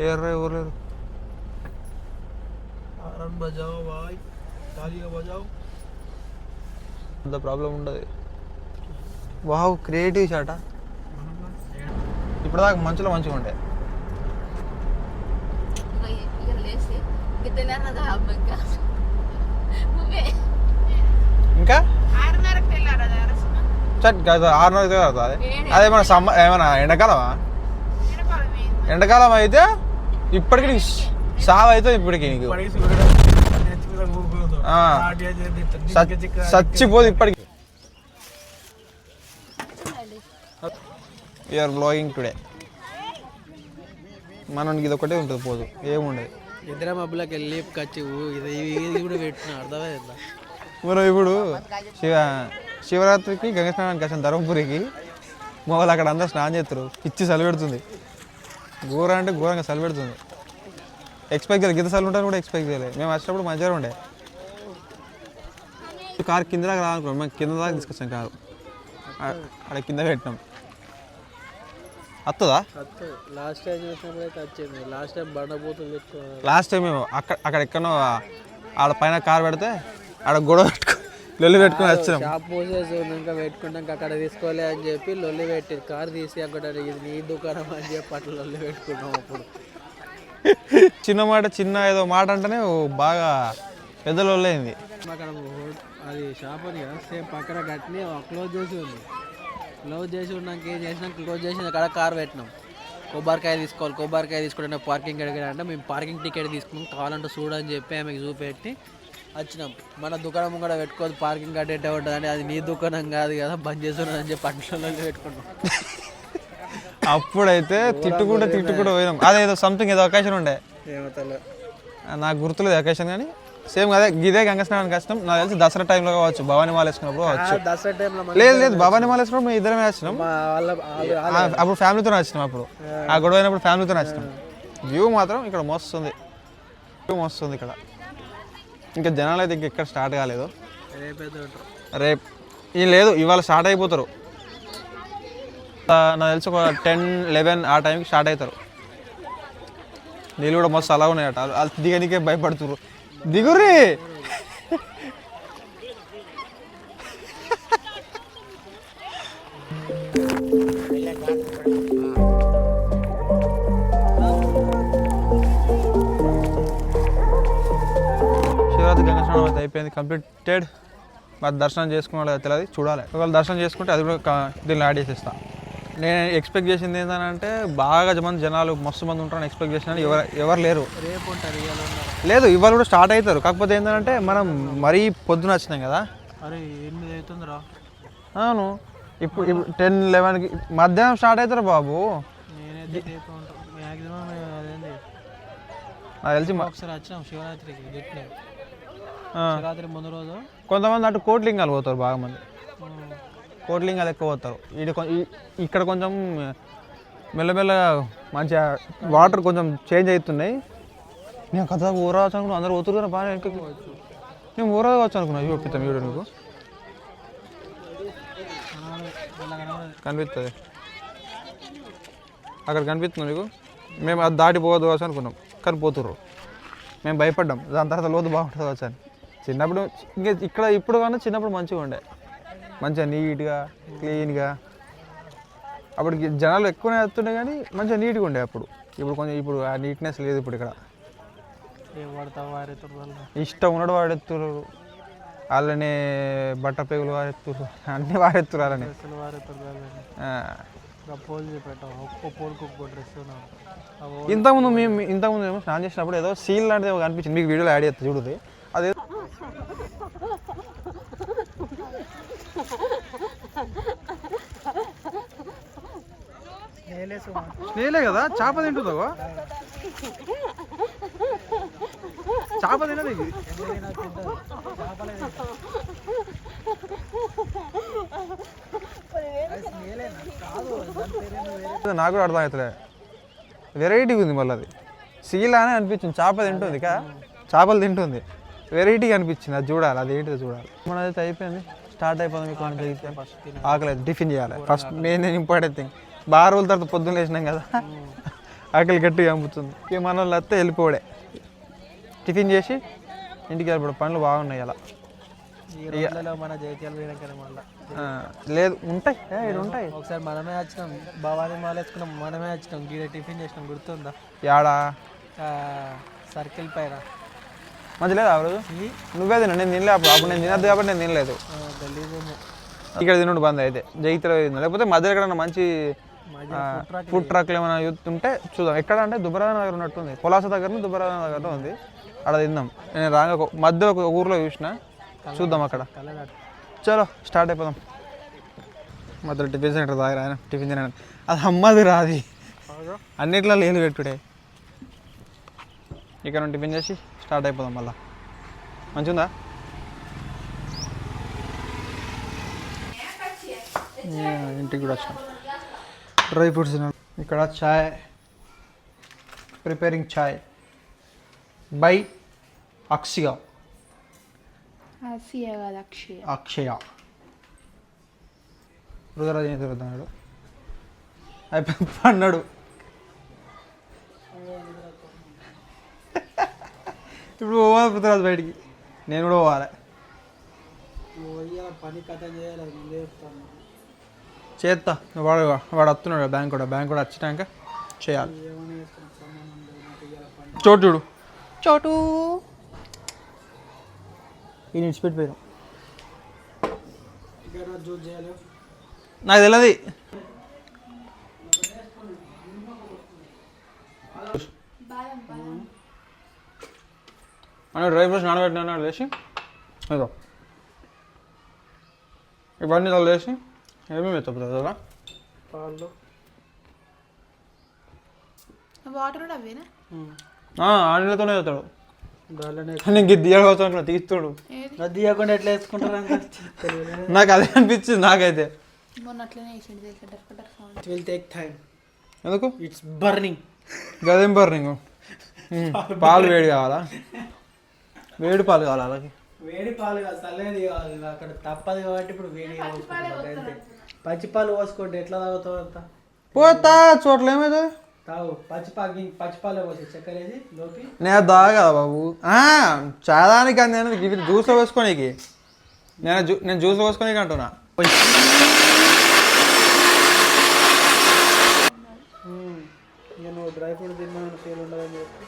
లేరు ఎవరు లేరు. అంత ప్రాబ్లం ఉండదు. వావ్ క్రియేటివ్ షాట. ఇప్పటిదాకా మంచులో మంచిగా ఉంటాయి. ఇంకా 6:30 అదేమన్నా ఏమన్నా ఎండాకాలమా? ఎండాకాలం అయితే ఇప్పటికి నీకు సావు అవుతుంది. ఇప్పటికి నీకు చచ్చిపోదు. ఇప్పటికి యూఆర్ బ్లాగింగ్ టుడే. మనకి ఇది ఒకటే ఉంటుంది, పోదు ఏముండదు. ఇద్దరు మబ్బులకి వెళ్ళి కచ్చి ఇది కూడా పెట్టిన అర్థమైందా? మనం ఇప్పుడు శివరాత్రికి గంగ స్నానానికి వచ్చాను ధర్మపురికి. మొగలు అక్కడ అందరూ స్నానం చేస్తారు. పిచ్చి చలి పెడుతుంది. ఘోర అంటే ఘోరంగా చలి పెడుతుంది. ఎక్స్పెక్ట్ చేయలేదు, గిద్ద చలి ఉంటాను కూడా ఎక్స్పెక్ట్ చేయలేదు. మేము వచ్చినప్పుడు మంచిగా ఉండే. కారు కింద దాకా రానుకున్నాం. మేము కింద దాకా తీసుకొచ్చాం కారు. అక్కడ కింద పెట్టినాం. వస్తుందా? లాస్ట్ టైం చూసినప్పుడు అయితే వచ్చింది. లాస్ట్ టైం బండబూతులు లాస్ట్ టైం మేము అక్కడ ఎక్కడో ఆడ పైన కారు పెడితే ఆడ గొడవ లొల్లి పెట్టుకుని వచ్చినాం. షాప్ మూసేసి ఇంకా పెట్టుకుంటాం అక్కడ తీసుకోలే అని చెప్పి లొల్లి పెట్టి కారు తీసి అక్కడ ఇది నీ దుకాణం అని చెప్పి అట్లా లొల్లి పెట్టుకున్నాం. అప్పుడు చిన్న మాట చిన్న ఏదో మాట అంటేనే బాగా పెద్ద లొల్లి అయింది. అక్కడ అది షాప్ అని కదా సేమ్ పక్కన కట్టిని క్లోజ్ చేసి ఉంది. క్లోజ్ చేసి ఉన్నాక ఏం చేసినాం, క్లోజ్ చేసిన అక్కడ కారు పెట్టినాం. కొబ్బరికాయ తీసుకోవాలి, కొబ్బరికాయ తీసుకుంటే పార్కింగ్ అడిగాడు అంటే మేము పార్కింగ్ టికెట్ తీసుకున్నాం. కావాలంటే చూడని చెప్పి ఆమెకు చూపెట్టి వచ్చినాం. మన దుకాణం కూడా పెట్టుకోదు, పార్కింగ్ కట్టేటే ఉంటుంది అంటే అది నీ దుకాణం కాదు కదా బంద్ చేస్తున్నాను చెప్పి పట్లలో పెట్టుకున్నాం. అప్పుడైతే తిట్టుకుంటూ పోయినాం. అదేదో సంథింగ్ ఏదో అకేషన్ ఉండే, నాకు గుర్తులేదు అకేషన్. కానీ సేమ్ అదే ఇదే గంగ స్నానానికి వచ్చినాం. నాకు తెలిసి దసరా టైంలో కావచ్చు, భవానీ మాల వేసుకున్నప్పుడు కావచ్చు. దసరా టైంలో లేదు భవానీ మాల వేసుకున్నప్పుడు మేము ఇద్దరమే వచ్చినాం. అప్పుడు ఫ్యామిలీతో వచ్చినాం. అప్పుడు ఆ గొడవ అయినప్పుడు ఫ్యామిలీతో వచ్చినాం. వ్యూ మాత్రం ఇక్కడ మస్తుంది. ఇక్కడ ఇంకా జనాలు అయితే ఇక్కడ స్టార్ట్ కాలేదు. రేపు లేదు, ఇవాళ స్టార్ట్ అయిపోతారు. నాకు తెలిసి ఒక 10-11 ఆ టైంకి స్టార్ట్ అవుతారు. నీళ్ళు కూడా మస్తు అలా ఉన్నాయట. వాళ్ళు దిగనికే భయపడుతున్నారు. దిగుర్రి శివరాత్రి గంగా స్నానం అయితే అయిపోయింది, కంప్లీటెడ్. మరి దర్శనం చేసుకున్నాడు తెలియదు, చూడాలి. ఒకవేళ దర్శనం చేసుకుంటే అది కూడా దీన్ని యాడ్ చేసేస్తా. నేను ఎక్స్పెక్ట్ చేసింది ఏంటంటే బాగా మంది జనాలు మస్తు మంది ఉంటారని ఎక్స్పెక్ట్ చేసినా ఎవరు లేరు. లేదు ఇవాళ కూడా స్టార్ట్ అవుతారు. కాకపోతే ఏంటంటే మనం మరీ పొద్దున వచ్చినాం కదా. అవును, ఇప్పుడు 10-11కి మధ్యాహ్నం స్టార్ట్ అవుతారు బాబు. నాకు తెలిసి కొంతమంది అటు కోట్లింగాలు పోతారు, బాగా మంది కోట్లింగాలు ఎక్కువ పోతారు. ఇక్కడ కొంచెం మెల్లమెల్లగా మంచిగా వాటర్ కొంచెం చేంజ్ అవుతున్నాయి. నేను కథ ఊరవచ్చు అనుకున్నా, అందరూ పోతురు కదా బాగా. నేను ఊరవచ్చు అనుకున్నా. చూపిస్తాను వీడియో నీకు కనిపిస్తుంది. అక్కడ కనిపిస్తుంది నీకు. మేము అది దాటిపోవద్దు కావచ్చు అనుకున్నాం, కానీ పోతుర్రు. మేము భయపడ్డాం. దాని తర్వాత లోతు బాగుంటుంది కావచ్చు అని. చిన్నప్పుడు ఇంకా ఇక్కడ ఇప్పుడు కన్నా చిన్నప్పుడు మంచిగా ఉండే, మంచిగా నీట్గా క్లీన్గా. అప్పుడు జనాలు ఎక్కువనే వస్తుండే కానీ మంచిగా నీట్గా ఉండే అప్పుడు. ఇప్పుడు ఆ నీట్నెస్ లేదు ఇప్పుడు ఇక్కడ. ఇష్టం ఉన్నాడు వాడెత్తురు, వాళ్ళనే బట్ట పేగులు వారెత్తురు, అన్నీ వారెత్తురు వాళ్ళని. ఇంతకుముందు మేము స్నానం చేసినప్పుడు ఏదో సీల్ లాంటిది కనిపించింది, మీకు వీడియోలో యాడ్ చేస్తా చూడుది. అదే స్నేలే కదా, చేప తింటుందో. చేప తినదు ఇది. నాకు కూడా అర్థం అవుతుంది. వెరైటీగా ఉంది మళ్ళీ. అది సీలానే అనిపించింది. చేప తింటుంది కా, చేపలు తింటుంది. వెరైటీగా అనిపించింది. అది చూడాలి, అది ఏంటిదో చూడాలి. మనదైతే అయిపోయింది, స్టార్ట్ అయిపోయింది. మీకు ఆకలి టిఫిన్ చేయాలి ఫస్ట్, మెయిన్ ఇంపార్టెంట్ థింగ్. బాగా రోజుల తర్వాత పొద్దున్న లేచినాం కదా, ఆకలి గట్టిగా అమ్ముతుంది. ఇక మన వాళ్ళు వస్తే వెళ్ళిపోవడే, టిఫిన్ చేసి ఇంటికి వెళ్ళిపోవడం. పనులు బాగున్నాయి అలా. మన జైత్యాలు పోయినాకనే మళ్ళీ లేదు ఉంటాయి, ఇక్కడ ఉంటాయి. ఒకసారి మనమే వచ్చినాం, భవానీ మాల వేసుకున్నాం, మనమే వచ్చినాం, గీడ టిఫిన్ చేసినాం, గుర్తుందా? యాడా సర్కిల్ పైన మంచి లేదు ఆ రోజు. నువ్వే తిన్నా, నేను తినలే. అప్పుడు నేను తినద్దు కాబట్టి నేను తినలేదు. ఇక్కడ తినుడు బంద్ అయితే జైత్యాల తిన్నా. లేకపోతే మధ్యలో ఎక్కడన్నా మంచి ఫుడ్ ట్రక్లు ఏమైనా ఉంటే చూద్దాం. ఎక్కడ అంటే దుబ్బరాజ నగర్ ఉన్నట్టుంది, పొలాస దగ్గర దుబ్బరాజ నగర్లో ఉంది. అక్కడ తిందాం. నేను రాగా మధ్యలో ఒక ఊర్లో చూసిన, చూద్దాం అక్కడ. చలో స్టార్ట్ అయిపోదాం. మధ్యలో టిఫిన్ సెంటర్ దగ్గర ఆయన టిఫిన్ తిన, అది అమ్మది రాది, అన్నిట్లో లేదు పెట్టుడే. ఇక్కడ టిఫిన్ చేసి స్టార్ట్ అయిపోదాం. మళ్ళా మంచిగా ఇంటికి కూడా వచ్చినాం. డ్రై ఫ్రూట్స్ తినాలి. ఇక్కడ చాయ్, ప్రిపేరింగ్ చాయ్ బై అక్షయ. అక్షయ రుద్రరాజు ఏం తిరుగుతున్నాడు, అయిపోయి పన్నాడు. ఇప్పుడు పోవాలి పృథ్వరాజు బయటికి, నేను కూడా పోవాలి. పని కథ చేయాలి, చేస్తా. వాడు వస్తున్నాడు బ్యాంక్ కూడా వచ్చినాక చేయాలి. చోటు చూడు, చోటు ఈ నిడిచి పెట్టిపోయాం. నాకు తెలియదు. అని డ్రై ఫ్రూట్స్ నానబెట్టినా లేచి ఏదో ఇవన్నీ లేచి ఏమేమి ఎత్తుతుంది కదా పాలు ఆనీళ్ళతోనే అవుతాడు. నేను గిద్దీయడం తీస్తాడు. తీయకుండా ఎట్లా వేసుకుంటారు? నాకు అదే అనిపించింది నాకైతే. ఎందుకు ఇట్స్ బర్నింగ్. గదేం బర్నింగ్? పాలు వేడి కావాలా? వేడి పాలు కావాలా? అలాగే వేడి పాలు కాదు, చల్లది కావాలి. అక్కడ తప్పదు కాబట్టి ఇప్పుడు వేడి పచ్చిపాలు పోసుకోండి. ఎట్లా తాగుతావు అంతా? పోతా చోట్ల ఏమవుతుంది? తాగు పచ్చిపాలు పోసి చక్కెర వేసి లోపి. నేను తాగా కదా బాబు, చాదానికి అంది. నేను జ్యూస్లో వేసుకోనీకి, నేను జ్యూస్లో వేసుకోనీకి అంటున్నా. ఇక నువ్వు డ్రై ఫ్రూట్ తిన్నాను ఫీల్ ఉండదని చెప్పి